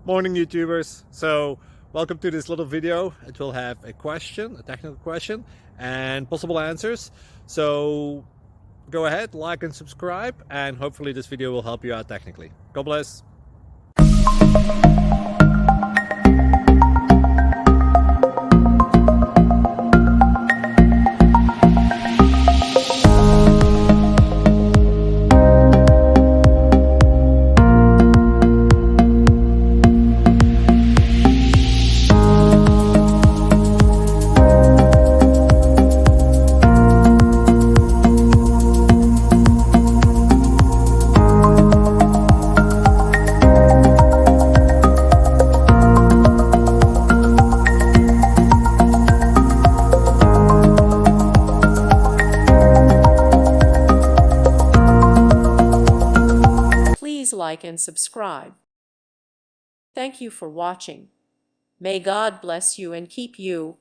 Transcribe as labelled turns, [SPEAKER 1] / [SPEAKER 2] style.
[SPEAKER 1] Morning YouTubers. So welcome to this little video. It will have a question, a technical question, and possible answers. So go ahead, like and subscribe, and hopefully this video will help you out technically. God bless.
[SPEAKER 2] Please like and subscribe. Thank you for watching. May God bless you and keep you.